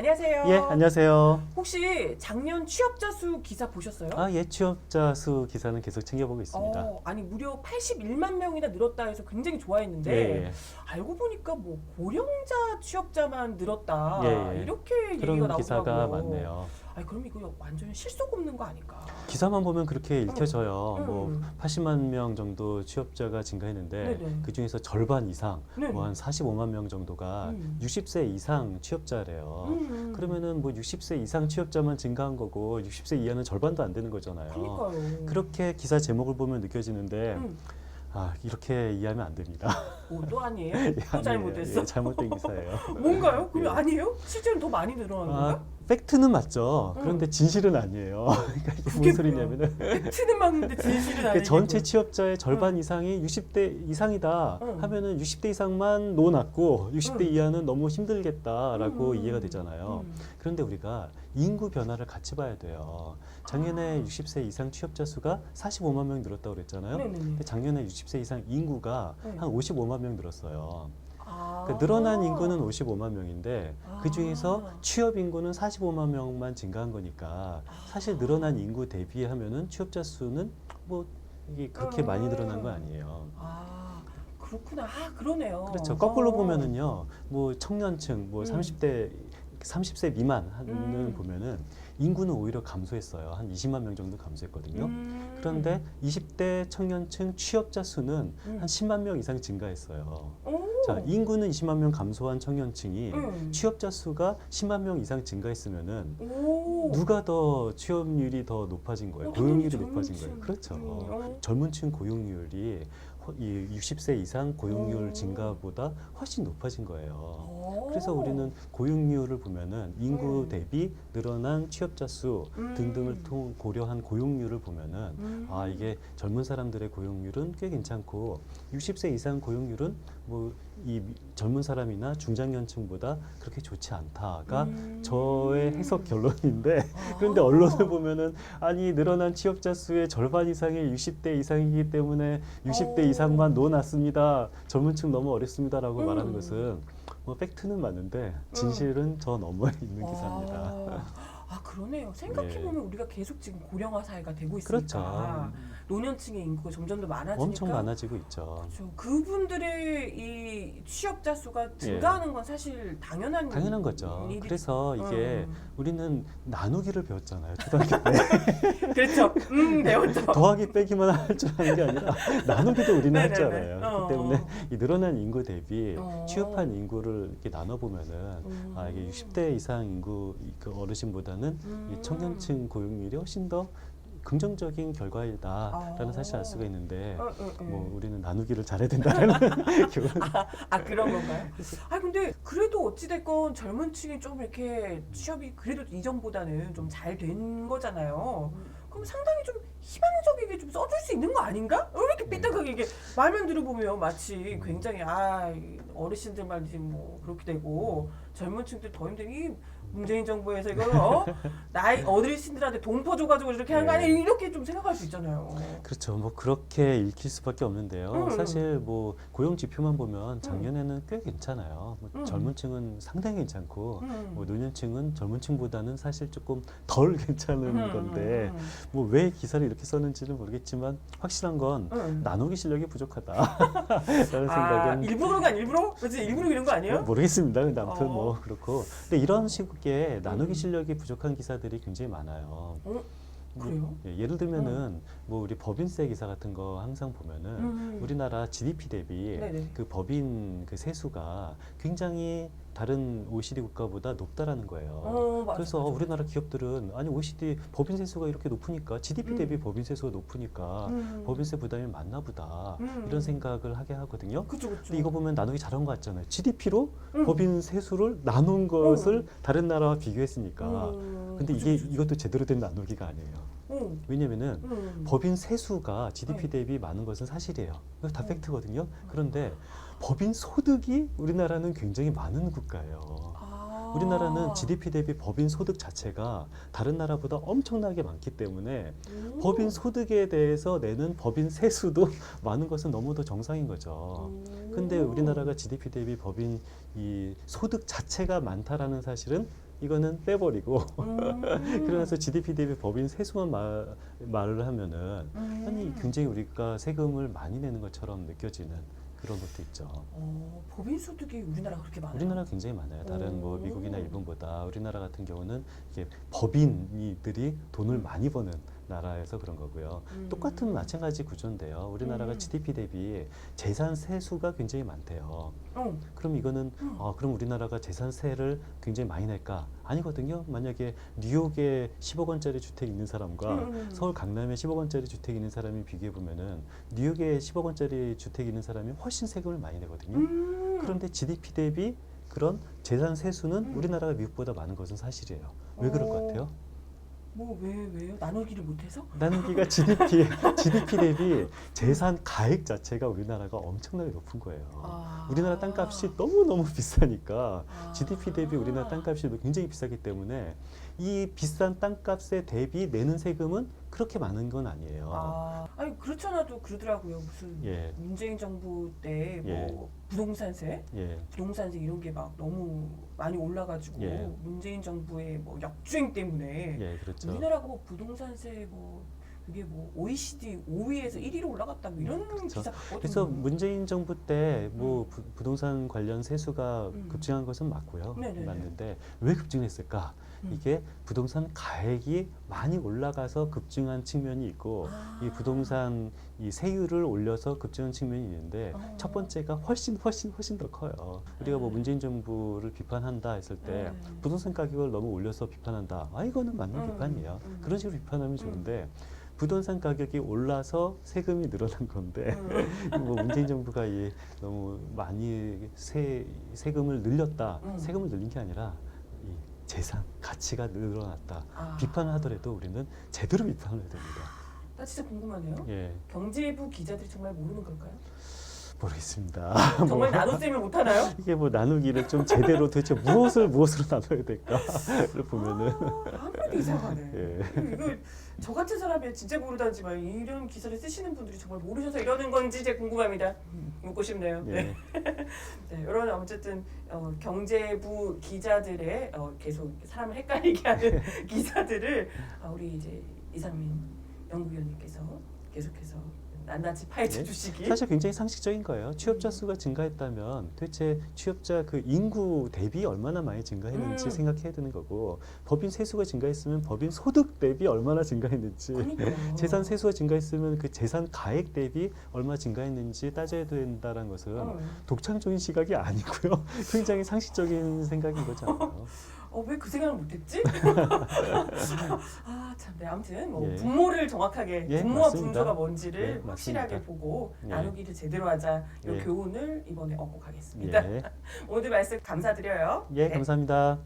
안녕하세요. 예, 안녕하세요. 혹시 작년 취업자 수 기사 보셨어요? 예, 취업자 수 기사는 계속 챙겨보고 있습니다. 아니 무려 81만 명이나 늘었다 해서 굉장히 좋아했는데 예, 예. 알고 보니까 뭐 고령자 취업자만 늘었다 예, 예. 이렇게 얘기가 그런 나오더라고요. 기사가 많네요. 아니 그럼 이거 완전 실속 없는 거 아닐까? 기사만 보면 그렇게 읽혀져요. 뭐 음. 80만 명 정도 취업자가 증가했는데 네네. 그 중에서 절반 이상, 네네. 뭐 한 45만 명 정도가 60세 이상 취업자래요. 그러면은 뭐 60세 이상 취업자만 증가한 거고 60세 이하는 절반도 안 되는 거잖아요. 그러니까요. 그렇게 기사 제목을 보면 느껴지는데 음. 이렇게 이해하면 안 됩니다. 또 아니에요? 또 아니에요. 잘못됐어? 예, 잘못된 기사예요. 뭔가요? 그럼 예. 아니에요? 실제로 더 많이 늘어나는 건가? 팩트는 맞죠. 그런데 진실은 아니에요. 그러니까 이게 그게 무슨 소리냐면은 팩트는 맞는데 진실은 아니고 전체 취업자의 절반 이상이 60대 이상이다 하면은 60대 이상만 놓았고 60대 이하는 너무 힘들겠다라고 이해가 되잖아요. 그런데 우리가 인구 변화를 같이 봐야 돼요. 작년에 60세 이상 취업자 수가 45만 명 늘었다고 그랬잖아요. 네네네. 근데 작년에 60세 이상 인구가 네. 한 55만 명 늘었어요. 아. 그러니까 늘어난 인구는 55만 명인데 그 중에서 아. 취업 인구는 45만 명만 증가한 거니까 사실 늘어난 인구 대비하면은 취업자 수는 뭐 이게 그렇게 많이 늘어난 건 아니에요. 아, 그렇구나. 그러네요. 그렇죠. 거꾸로 보면은요, 뭐 청년층, 뭐 30세 미만은 보면은 인구는 오히려 감소했어요. 한 20만 명 정도 감소했거든요. 그런데 20대 청년층 취업자 수는 한 10만 명 이상 증가했어요. 자, 인구는 20만 명 감소한 청년층이 취업자 수가 10만 명 이상 증가했으면은 누가 더 취업률이 더 높아진 거예요? 고용률이 당연히 높아진 젊은 거예요. 그렇죠. 층. 젊은 층 고용률이 이 60세 이상 고용률 증가보다 훨씬 높아진 거예요. 그래서 우리는 고용률을 보면은 인구 대비 늘어난 취업자 수 등등을 고려한 고용률을 보면은 이게 젊은 사람들의 고용률은 꽤 괜찮고 60세 이상 고용률은 뭐 이 젊은 사람이나 중장년층보다 그렇게 좋지 않다가 저의 해석 결론인데 그런데 언론을 보면은 아니 늘어난 취업자 수의 절반 이상이 60대 이상이기 때문에 60대 이상만 놓아놨습니다. 젊은 층 너무 어렵습니다라고 말하는 것은 뭐 팩트는 맞는데 진실은 저 너머에 있는 기사입니다. 그러네요. 생각해보면 우리가 계속 지금 고령화 사회가 되고 있으니까 그렇죠. 노년층의 인구가 점점 더 많아지니까 엄청 많아지고 있죠. 그렇죠. 그분들의 이 취업자 수가 증가하는 건 사실 당연한 거죠. 일이- 그래서 이게 우리는 나누기를 배웠잖아요. 초등학교 때. 그렇죠. 배웠죠. 더하기 빼기만 할 줄 아는 게 아니라 나누기도 우리는 할 줄 네네네. 알아요. 그렇기 때문에 이 늘어난 인구 대비 어. 취업한 인구를 이렇게 나눠보면은 이게 60대 이상 인구 그 어르신보다는 이 청년층 고용률이 훨씬 더 긍정적인 결과이다라는 사실을 알 수가 있는데 뭐 우리는 나누기를 잘해야 된다는 결론. 그런 건가요? 근데 그래도 어찌됐건 젊은 층이 좀 이렇게 취업이 그래도 이전보다는 좀 잘 된 거잖아요. 그럼 상당히 좀 희망적이게 좀 써줄 수 있는 거 아닌가? 왜 이렇게 삐딱하게 이게 말만 들어보면 마치 굉장히 어르신들만 지금 뭐 그렇게 되고 젊은 층들 더 힘들이 문재인 정부에서 이거 나이 어르신들한테 돈 퍼줘가지고 이렇게 하는 거 아니야? 이렇게 좀 생각할 수 있잖아요. 그렇죠. 뭐 그렇게 읽힐 수밖에 없는데요. 사실 뭐 고용 지표만 보면 작년에는 꽤 괜찮아요. 뭐 젊은층은 상당히 괜찮고 뭐 노년층은 젊은층보다는 사실 조금 덜 괜찮은 건데 뭐 왜 기사를 이렇게 썼는지는 모르겠지만 확실한 건 나누기 실력이 부족하다라는 생각은 일부러가 일부러? 그렇지 일부러 이런 거 아니에요? 모르겠습니다. 근데 아무튼 뭐 그렇고 근데 이런 식의 나누기 실력이 부족한 기사들이 굉장히 많아요. 그래요? 예를 들면은 뭐 우리 법인세 기사 같은 거 항상 보면은 우리나라 GDP 대비 네네. 그 법인 그 세수가 굉장히 다른 OECD 국가보다 높다라는 거예요. 맞아, 그래서 맞아. 우리나라 기업들은 아니 OECD 법인 세수가 이렇게 높으니까 GDP 대비 법인 세수가 높으니까 법인세 부담이 많나 보다 이런 생각을 하게 하거든요. 그쵸. 근데 이거 보면 나누기 잘한 것 같잖아요. GDP로 법인 세수를 나눈 것을 다른 나라와 비교했으니까. 근데 이것도 제대로 된 나누기가 아니에요. 왜냐면은 법인 세수가 GDP 대비 많은 것은 사실이에요. 이거 다 팩트거든요. 그런데 법인 소득이 우리나라는 굉장히 많은 국가예요. 우리나라는 GDP 대비 법인 소득 자체가 다른 나라보다 엄청나게 많기 때문에 법인 소득에 대해서 내는 법인 세수도 많은 것은 너무도 정상인 거죠. 근데 우리나라가 GDP 대비 법인 이 소득 자체가 많다라는 사실은 이거는 빼버리고 음. 그러면서 GDP 대비 법인 세수만 말을 하면은 아니 굉장히 우리가 세금을 많이 내는 것처럼 느껴지는 그런 것도 있죠. 법인 소득이 우리나라 그렇게 많아요? 우리나라 굉장히 많아요. 다른 뭐 오. 미국이나 일본보다 우리나라 같은 경우는 이게 법인이들이 돈을 많이 버는 나라에서 그런 거고요. 똑같은 마찬가지 구조인데요. 우리나라가 GDP 대비 재산 세수가 굉장히 많대요. 그럼 이거는 그럼 우리나라가 재산세를 굉장히 많이 낼까? 아니거든요. 만약에 뉴욕에 10억 원짜리 주택 있는 사람과 서울 강남에 10억 원짜리 주택 있는 사람이 비교해 보면은 뉴욕에 10억 원짜리 주택 있는 사람이 훨씬 세금을 많이 내거든요. 그런데 GDP 대비 그런 재산 세수는 우리나라가 미국보다 많은 것은 사실이에요. 왜 그럴 것 같아요? 왜요? 나누기를 못해서? 나누기가 GDP 대비 재산 가액 자체가 우리나라가 엄청나게 높은 거예요. 우리나라 땅값이 너무너무 비싸니까 GDP 대비 우리나라 땅값이 굉장히 비싸기 때문에 이 비싼 땅값에 대비 내는 세금은 그렇게 많은 건 아니에요. 아니 그렇잖아도 그러더라고요. 무슨 예. 문재인 정부 때 뭐 예. 부동산세, 예. 부동산세 이런 게 막 너무 많이 올라가지고 예. 문재인 정부의 뭐 역주행 때문에 예, 그렇죠. 우리나라가 뭐 부동산세 뭐 그게 뭐 OECD 5위에서 1위로 올라갔다 뭐 이런 그렇죠. 기사 봤거든요. 그래서 문재인 정부 때 뭐 부동산 관련 세수가 급증한 것은 맞고요. 네네네. 맞는데 왜 급증했을까? 이게 부동산 가액이 많이 올라가서 급증한 측면이 있고 이 부동산 이 세율을 올려서 급증한 측면이 있는데 첫 번째가 훨씬 더 커요. 우리가 뭐 문재인 정부를 비판한다 했을 때 부동산 가격을 너무 올려서 비판한다. 이거는 맞는 비판이에요. 그런 식으로 비판하면 좋은데 부동산 가격이 올라서 세금이 늘어난 건데 뭐 문재인 정부가 너무 많이 세금을 늘렸다. 세금을 늘린 게 아니라 이 재산 가치가 늘어났다. 비판을 하더라도 우리는 제대로 비판을 해야 됩니다. 나 진짜 궁금하네요. 예, 경제부 기자들이 정말 모르는 걸까요? 모르겠습니다. 정말 나눗셈을 못하나요? 이게 뭐 나누기를 좀 제대로 도대체 무엇으로 나눠야 될까를 보면은 아무래도 이상하네. 예. 이거 저 같은 사람이 진짜 모르다지만 이런 기사를 쓰시는 분들이 정말 모르셔서 이러는 건지 제 궁금합니다. 묻고 싶네요. 예. 네, 이런 어쨌든 경제부 기자들의 계속 사람을 헷갈리게 하는 기사들을 우리 이제 이상민 연구위원님께서 계속해서 낱낱이 파헤쳐 네. 주시기. 사실 굉장히 상식적인 거예요. 취업자 수가 증가했다면 도대체 취업자 그 인구 대비 얼마나 많이 증가했는지 생각해야 되는 거고 법인 세수가 증가했으면 법인 소득 대비 얼마나 증가했는지 그러니까요. 재산 세수가 증가했으면 그 재산 가액 대비 얼마 증가했는지 따져야 된다는 것은 독창적인 시각이 아니고요. 굉장히 상식적인 생각인 거잖아요. 왜 그 생각을 못했지? 참, 네. 아무튼 뭐 예. 분모를 정확하게 예, 분모와 맞습니다. 분조가 뭔지를 예, 확실하게 맞습니다. 보고 예. 나누기를 제대로 하자 이 예. 교훈을 이번에 얻고 가겠습니다. 예, 오늘 말씀 감사드려요. 예, 네. 감사합니다.